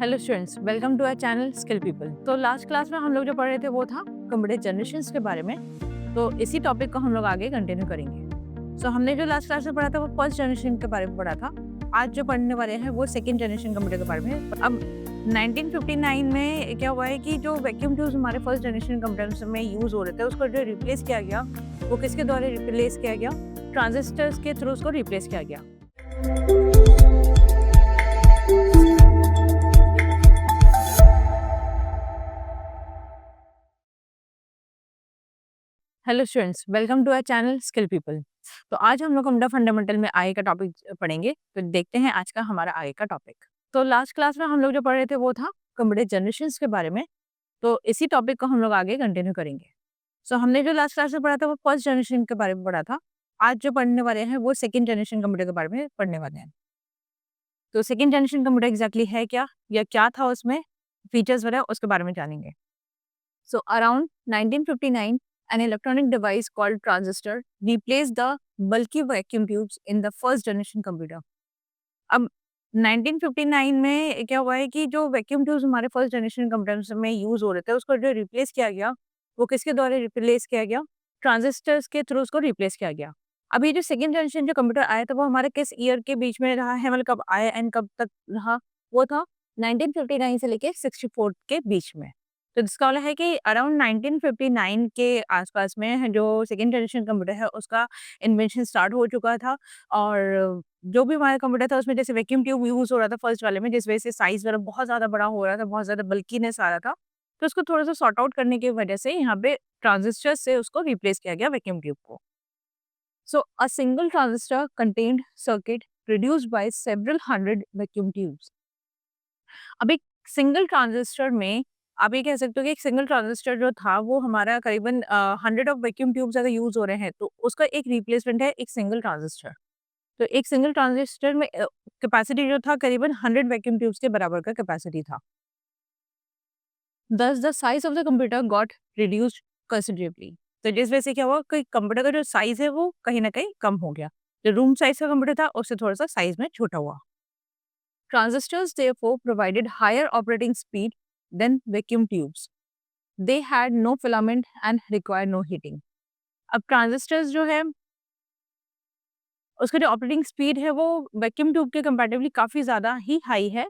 Hello students, welcome to our channel skill people. तो last class में हम लोग जो पढ़ रहे थे वो था कंप्यूटर जनरेशंस के बारे में। तो इसी टॉपिक को हम लोग आगे कंटिन्यू करेंगे। हमने जो लास्ट क्लास में पढ़ा था वो फर्स्ट जनरेशन के बारे में पढ़ा था। आज जो पढ़ने वाले हैं वो सेकंड जनरेशन कंप्यूटर के बारे में। अब 1959 में क्या हुआ है कि जो वैक्यूम ट्यूब्स हमारे फर्स्ट जनरेशन कंप्यूटर्स में यूज हो रहे थे उसको जो रिप्लेस किया गया वो किसके द्वारा रिप्लेस किया गया? ट्रांजिस्टर्स के थ्रू उसको रिप्लेस किया गया। Hello students, welcome to our channel skill people. तो आज हम लोग कंप्यूटर फंडामेंटल में आगे का टॉपिक पढ़ेंगे। तो देखते हैं आज का हमारा आगे का टॉपिक। तो लास्ट क्लास में हम लोग जो पढ़ रहे थे वो था कंप्यूटर जनरेशंस के बारे में। तो इसी टॉपिक को हम लोग आगे कंटिन्यू करेंगे। हमने जो लास्ट क्लास में पढ़ा था वो फर्स्ट जनरेशन के बारे में पढ़ा था। आज जो पढ़ने वाले हैं वो सेकेंड जनरेशन कंप्यूटर के बारे में पढ़ने वाले हैं। तो सेकेंड जनरेशन कंप्यूटर एग्जैक्टली है क्या या क्या था उसमें फीचर्स वगैरह उसके बारे में जानेंगे। Around 1959, an electronic device called transistor replaced the bulky vacuum tubes in the first generation computer. अब 1959 में क्या हुआ है कि जो वैक्यूम ट्यूब्स हमारे फर्स्ट जनरेशन कंप्यूटर्स में यूज हो रहे थे उसको जो रिप्लेस किया गया वो किसके द्वारा रिप्लेस किया गया? ट्रांजिस्टर्स के थ्रू उसको रिप्लेस किया गया। अभी जो सेकेंड जनरेशन जो कंप्यूटर आया था वो हमारे किस ईयर के बीच में रहा है, मतलब कब आया एंड कब तक रहा? वो था 1959 से लेके 64 के बीच में। तो इसका मतलब है कि अराउंड 1959 के आसपास में जो सेकेंड जनरेशन कंप्यूटर है उसका इन्वेंशन स्टार्ट हो चुका था। और जो भी हमारा कंप्यूटर था उसमें जैसे वैक्यूम ट्यूब यूज़ हो रहा था फर्स्ट वाले में, जिस वजह से साइज़ वगैरह बहुत ज़्यादा बड़ा हो रहा था, बहुत ज़्यादा बल्कीनेस आ रहा था। तो उसको थोड़ा-सा सॉर्ट आउट करने की वजह से यहाँ पे ट्रांजिस्टर से उसको रिप्लेस किया गया वैक्यूम ट्यूब को। A single transistor contained circuit produced by several hundred vacuum tubes. अब एक सिंगल ट्रांजिस्टर में आप ये कह सकते हो कि एक सिंगल ट्रांजिस्टर जो था वो हमारा करीबन 100 ऑफ वैक्यूम ट्यूब्स अगर यूज़ हो रहे हैं तो उसका एक रिप्लेसमेंट है एक सिंगल ट्रांजिस्टर। तो एक सिंगल ट्रांजिस्टर में कैपेसिटी जो था करीबन 100 वैक्यूम ट्यूब्स के बराबर का कैपेसिटी था। Thus the size of the computer got reduced considerably। तो जिस वजह से क्या हुआ कि कंप्यूटर का जो साइज है वो कहीं ना कहीं कम हो गया। जो रूम साइज का कंप्यूटर था उससे थोड़ा सा साइज में छोटा हुआ। Transistors therefore provided higher operating speed than vacuum tubes. They had no filament and required no heating। अब ट्रांजिस्टर्स जो है उसका जो ऑपरेटिंग स्पीड है वो वैक्यूम ट्यूब के कंपैरेटिवली काफ़ी ज़्यादा ही हाई है,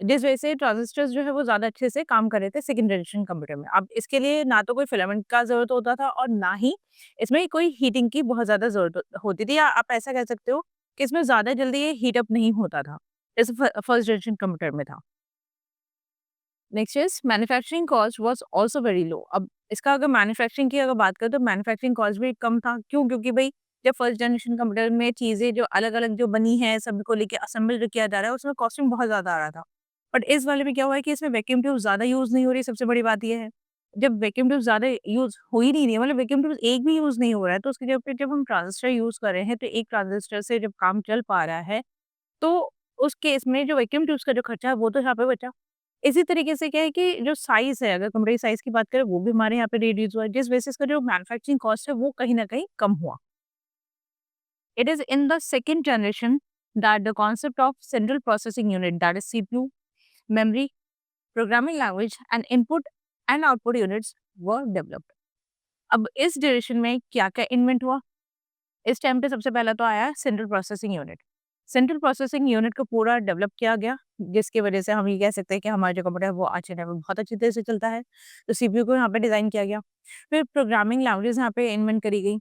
जिस वजह से ट्रांजिस्टर्स जो है वो ज़्यादा अच्छे से काम कर रहे थे सेकंड जनरेशन कंप्यूटर में। अब इसके लिए ना तो कोई फिलामेंट का ज़रूरत होता था और ना ही इसमें कोई हीटिंग की बहुत ज़्यादा ज़रूरत होती थी, या आप ऐसा कह सकते हो कि इसमें ज़्यादा जल्दी ये हीट अप नहीं होता था, जैसे फर्स्ट जनरेशन कंप्यूटर में था। Next is manufacturing cost was also very low. अब इसका अगर मैन्युफैक्चरिंग की अगर बात करें तो मैन्युफैक्चरिंग कॉस्ट भी कम था। क्यों? क्योंकि भाई जब फर्स्ट जनरेशन कंप्यूटर में चीज़ें जो अलग-अलग जो बनी है, सभी को लेके असेंबल जो किया जा रहा है, उसमें कॉस्टिंग बहुत ज़्यादा आ रहा था। बट इस वाले में क्या हुआ है कि इसमें वैक्यूम ट्यूब ज़्यादा यूज़ नहीं हो रही, सबसे बड़ी बात ये है। जब वैक्यूम ट्यूब ज़्यादा यूज़ हो ही नहीं रही है, मतलब वैक्यूम ट्यूब एक भी यूज़ नहीं हो रहा है, तो उसकी जगह पे जब हम ट्रांजिस्टर यूज़ कर रहे हैं, तो एक ट्रांजिस्टर से जब काम चल पा रहा है, तो उस केस में जो वैक्यूम ट्यूब्स का जो खर्चा है, वो तो यहाँ पे बचा। इसी तरीके से क्या है कि जो साइज़ है, अगर कमरे की साइज़ की बात करें, वो भी हमारे यहाँ पे रिड्यूस हुआ है, जिस बेसिस का जो मैन्युफैक्चरिंग कॉस्ट है, वो कहीं न कहीं कम हुआ। It is in the second generation that the concept of central processing unit, that is CPU, memory, programming language and input and output units were developed। अब इस जनरेशन में क्या-क्या इन्वेंट हुआ? इस टाइम पे सबसे पहला तो आया central processing unit. Central processing unit को पूरा डेवलप किया गया, जिसकी वजह से हम ये कह सकते हैं कि हमारा जो कंप्यूटर है वो आज के टाइम में बहुत अच्छी तरह से चलता है। तो सीपीयू को यहाँ पे डिज़ाइन किया गया। फिर प्रोग्रामिंग लैंग्वेजेज़ यहाँ पे इन्वेंट करी गई।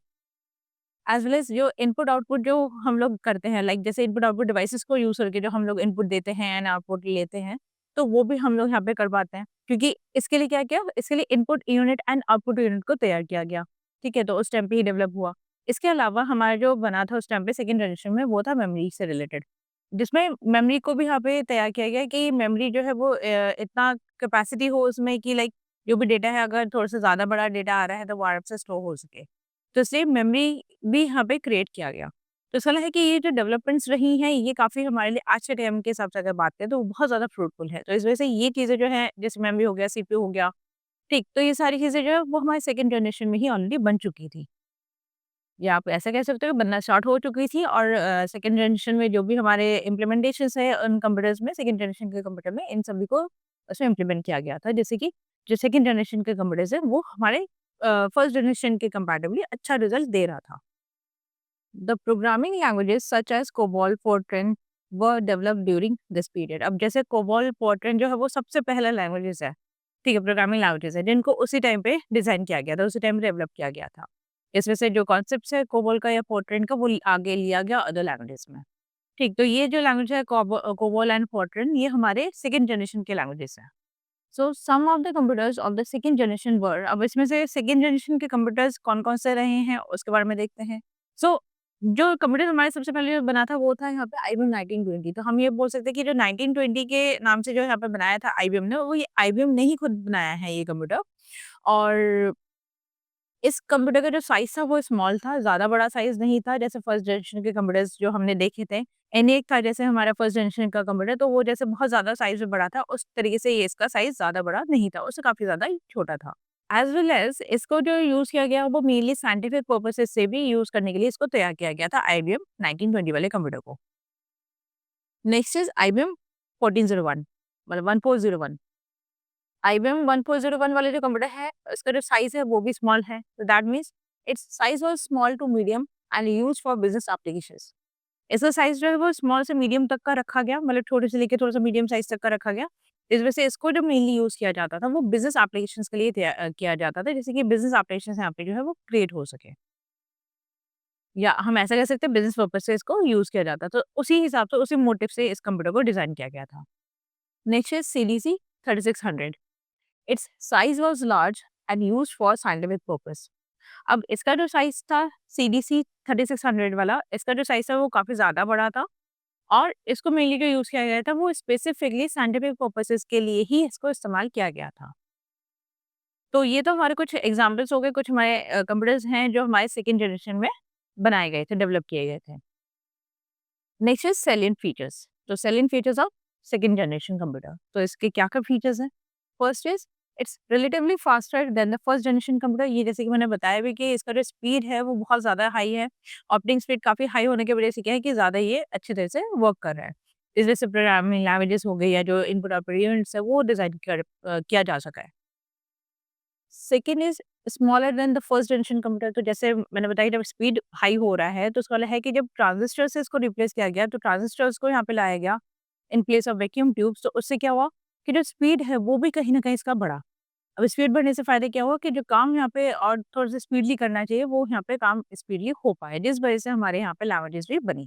एज़ वेल एज़ जो इनपुट आउटपुट जो हम लोग करते हैं, लाइक जैसे इनपुट आउटपुट डिवाइसेज़ को यूज़ करके जो हम लोग इनपुट देते हैं एंड आउटपुट लेते हैं, तो वो भी हम लोग यहाँ पे कर पाते हैं। क्योंकि इसके लिए क्या किया? इसके लिए input unit and output unit को तैयार किया गया। ठीक है? तो उस टाइम पे ही डेवलप हुआ। इसके अलावा हमारा जो बना था उस टाइम पे सेकंड जनरेशन में, वो था मेमोरी से रिलेटेड। जिसमें मेमोरी को भी यहाँ पे तैयार किया गया कि मेमोरी जो है वो इतना कैपेसिटी हो उसमें कि लाइक जो भी डेटा है, अगर थोड़ा-सा ज़्यादा बड़ा डेटा आ रहा है तो वो आराम से स्टोर हो सके। तो इसलिए मेमोरी भी यहाँ पे क्रिएट किया गया। तो ऐसा है कि ये जो डेवलपमेंट्स रही हैं, ये काफ़ी हमारे लिए आज के टाइम के हिसाब से अगर बात करें तो बहुत ज़्यादा फ्रूटफुल है। तो इस वजह से ये चीज़ें जो हैं, जैसे मेमोरी हो गया, सीपीयू हो गया, ठीक, तो ये सारी चीज़ें जो है वो हमारे सेकंड जनरेशन में ही ऑलरेडी बन चुकी थी। या आप ऐसा कह सकते हो बनना स्टार्ट हो चुकी थी और सेकंड जनरेशन में जो भी हमारे इम्प्लीमेंटेशंस है उन कंप्यूटर्स में, सेकंड जनरेशन के कंप्यूटर में इन सभी को उसमें इम्प्लीमेंट किया गया था। जैसे कि जो सेकंड जनरेशन के कंप्यूटर्स हैं वो हमारे फर्स्ट जनरेशन के कंपैरेटिवली अच्छा रिजल्ट दे रहा था। The programming languages such as COBOL, Fortran were developed during this period. अब जैसे कोबॉल, फोर्ट्रन जो है वो सबसे पहला लैंग्वेजेस है, ठीक है, प्रोग्रामिंग लैंग्वेजेस है जिनको उसी टाइम पे डिज़ाइन किया गया था, उसी टाइम डेवलप किया गया था। इसमें से जो कॉन्सेप्ट्स है कोबॉल का या फोर्ट्रन का वो आगे लिया गया अदर लैंग्वेजेस में। ठीक, तो ये जो लैंग्वेज है कोबॉल एंड फोर्ट्रन ये हमारे सेकंड जनरेशन के लैंग्वेजेस हैं। So some of the computers of the second generation were, अब इसमें से सेकंड जनरेशन के कंप्यूटर्स कौन-कौन से रहे हैं उसके बारे में देखते हैं। सो जो कंप्यूटर हमारे सबसे पहले जो बना था वो था यहाँ पे आईबीएम 1920। तो हम ये बोल सकते हैं कि जो 1920 के नाम से जो यहाँ पे बनाया था आईबीएम ने, वो ये आईबीएम ने ही खुद बनाया है ये कंप्यूटर। और इस कंप्यूटर का जो साइज़ था वो स्मॉल था, ज़्यादा बड़ा साइज़ नहीं था जैसे फर्स्ट जनरेशन के कंप्यूटर्स जो हमने देखे थे। एनईएक था जैसे हमारा फर्स्ट जनरेशन का कंप्यूटर, तो वो जैसे बहुत ज़्यादा साइज़ में बड़ा था, उस तरीके से ये इसका साइज़ ज़्यादा बड़ा नहीं था, उससे काफ़ी ज़्यादा ही छोटा था। एज़ वेल एज़ इसको जो यूज़ किया गया वो मेनली साइंटिफिक पर्पसेस से भी यूज़ करने के लिए इसको तैयार किया गया था आईबीएम 1920 वाले कंप्यूटर को। नेक्स्ट इज़ आईबीएम 1401 मतलब 1401। आईबीएम 1401 वाले जो कंप्यूटर है, इसका जो साइज़ है वो भी स्मॉल है। तो that means its size was small to medium and used for business applications. इसका साइज़ जो है वो स्मॉल से मीडियम तक का रखा गया, मतलब छोटे से लेके थोड़ा-सा मीडियम साइज़ तक का रखा गया। इस वजह से इसको जो मेनली यूज़ किया जाता था वो बिज़नेस एप्लीकेशंस के लिए किया जाता था, जिससे कि बिज़नेस एप्लीकेशंस यहाँ पे जो है वो क्रिएट हो सके। या हम ऐसा कह सकते हैं बिज़नेस पर्पज़ से इसको यूज़ किया जाता है। तो उसी हिसाब से, उसी मोटिव से इस कंप्यूटर को डिज़ाइन किया गया था। Next is CDC 3600। It's size was large and used for scientific purpose. अब इसका जो साइज़ था सीडीसी 3600 वाला, इसका जो साइज़ था वो काफ़ी ज़्यादा बड़ा था और इसको मेनली जो यूज़ किया गया था वो स्पेसिफिकली साइंटिफिक पर्पसेस के लिए ही इसको इस्तेमाल किया गया था। तो ये तो हमारे कुछ एग्ज़ाम्पल्स हो गए, कुछ हमारे कंप्यूटर्स हैं जो हमारे सेकंड जनरेशन में बनाए गए थे, डेवलप किए गए थे। Next is salient features. तो salient features of second generation computer. तो इसके क्या-क्या फीचर्स हैं? First is its relatively faster than the first generation computer. ये जैसे कि मैंने बताया भी कि इसका जो स्पीड है वो बहुत ज़्यादा हाई है। ऑपरेटिंग स्पीड काफ़ी हाई होने की वजह से क्या है कि ज़्यादा ये अच्छी तरह से वर्क कर रहा है। इस वजह से प्रोग्रामिंग लैंग्वेजेस हो गई या जो इनपुट आउटपुट यूनिट्स है वो डिज़ाइन किया जा सका है। Second is smaller than the first generation computer. तो जैसे मैंने बताया जब स्पीड हाई हो रहा है तो उसका मतलब है कि जब ट्रांजिस्टर से इसको रिप्लेस किया गया तो ट्रांजिस्टर्स को यहाँ पे लाया गया in place of vacuum tubes. तो उससे क्या हुआ कि जो स्पीड है वो भी कहीं न कहीं इसका बढ़ा। अब स्पीड बढ़ने से फ़ायदा क्या हुआ कि जो काम यहाँ पे और थोड़ा-सा स्पीडली करना चाहिए वो यहाँ पे काम स्पीडली हो पाए, जिस वजह से हमारे यहाँ पे लैंग्वेजेस भी बनी।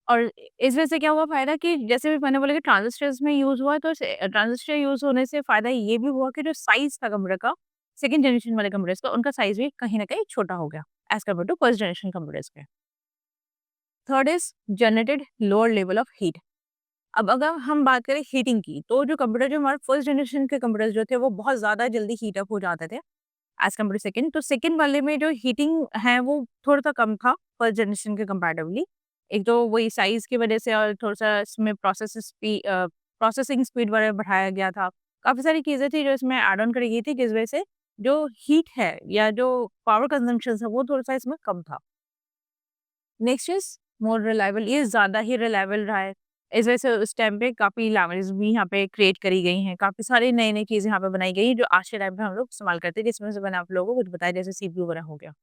और इस वजह से क्या हुआ फ़ायदा कि जैसे भी मैंने बोला कि ट्रांजिस्टर्स में यूज़ हुआ तो ट्रांजिस्टर यूज़ होने से फ़ायदा ये भी हुआ कि जो साइज़ था कंप्यूटर का, सेकंड जनरेशन वाले कंप्यूटर्स का, उनका साइज़ भी कहीं न कहीं छोटा हो गया as compare to first generation computers के। Third is generated lower level of heat. अब अगर हम बात करें हीटिंग की, तो जो कंप्यूटर जो हमारे फर्स्ट जनरेशन के कंप्यूटर्स जो थे वो बहुत ज़्यादा जल्दी हीट अप हो जाते थे एज़ कम्पेयर टू सेकंड। तो सेकंड वाले में जो हीटिंग है वो थोड़ा-सा कम था फर्स्ट जनरेशन के कंपैरेटिवली। एक तो वही साइज़ की वजह से और थोड़ा-सा इसमें प्रोसेसिंग स्पीड वगैरह बढ़ाया गया था। काफ़ी सारी चीज़ें थी जो इसमें ऐड ऑन करी गई थी जिस वजह से जो हीट है या जो पावर कंज़म्पशन है वो थोड़ा-सा इसमें कम था। Next is more reliable. ये ज़्यादा ही रिलायबल रहा है। इस वजह से उस टाइम पे काफ़ी लैंग्वेजेज़ भी यहाँ पे क्रिएट करी गई हैं। काफ़ी सारी नई-नई चीज़ें यहाँ पे बनाई गई हैं जो आज के टाइम पे हम लोग इस्तेमाल करते हैं, जिसमें से मैंने आप लोगों को कुछ बताया जैसे सीपीयू वगैरह हो गया।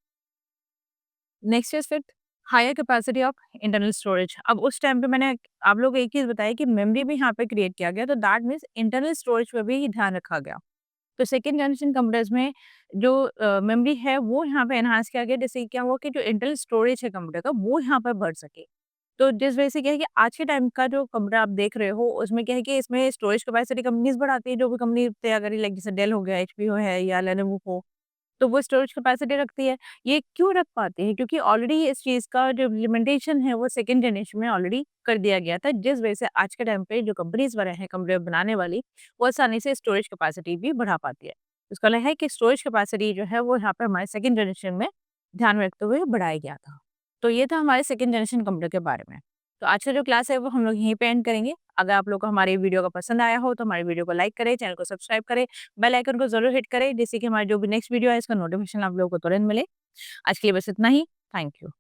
नेक्स्ट इज़ फिर higher capacity of internal storage. अब उस टाइम पे मैंने आप लोगों को एक चीज़ बताई कि मेमोरी भी यहाँ पे क्रिएट किया गया, तो दैट मीन्स इंटरनल स्टोरेज पे भी ध्यान रखा गया। तो सेकंड जनरेशन कंप्यूटर्स में जो मेमोरी है वो यहाँ पे एनहांस किया गया, जिससे क्या हुआ कि जो इंटरनल स्टोरेज है कंप्यूटर का वो यहाँ पर बढ़ सके। तो जिस वजह से क्या है कि आज के टाइम का जो कंप्यूटर आप देख रहे हो उसमें क्या है कि इसमें स्टोरेज कैपेसिटी कंपनीज़ बढ़ाती है, जो भी कंपनी तैयार करी लाइक जैसे डेल हो गया, एचपी हो है या लेनोवो हो, तो वो स्टोरेज कैपेसिटी रखती है। ये क्यों रख पाते हैं? क्योंकि ऑलरेडी इस चीज़ का जो इम्प्लीमेंटेशन है वो सेकंड जनरेशन में ऑलरेडी कर दिया गया था, जिस वजह से आज के टाइम पे जो कंपनीज़ वगैरह हैं कंप्यूटर बनाने वाली, वो आसानी से स्टोरेज कैपेसिटी भी बढ़ा पाती है। इसका मतलब है कि स्टोरेज कैपेसिटी जो है वो यहाँ पे हमारे सेकंड जनरेशन में ध्यान में रखते हुए बढ़ाया गया था। तो ये था हमारे सेकंड जनरेशन कंप्यूटर के बारे में। तो आज का जो क्लास है वो हम लोग यहीं पे एंड करेंगे। अगर आप लोग को हमारी वीडियो का पसंद आया हो तो हमारी वीडियो को लाइक करें, चैनल को सब्सक्राइब करें, बेल आइकन को ज़रूर हिट करें जिससे कि हमारी जो भी नेक्स्ट वीडियो है इसका नोटिफिकेशन आप लोगों को तुरंत मिले। आज के लिए बस इतना ही। Thank you.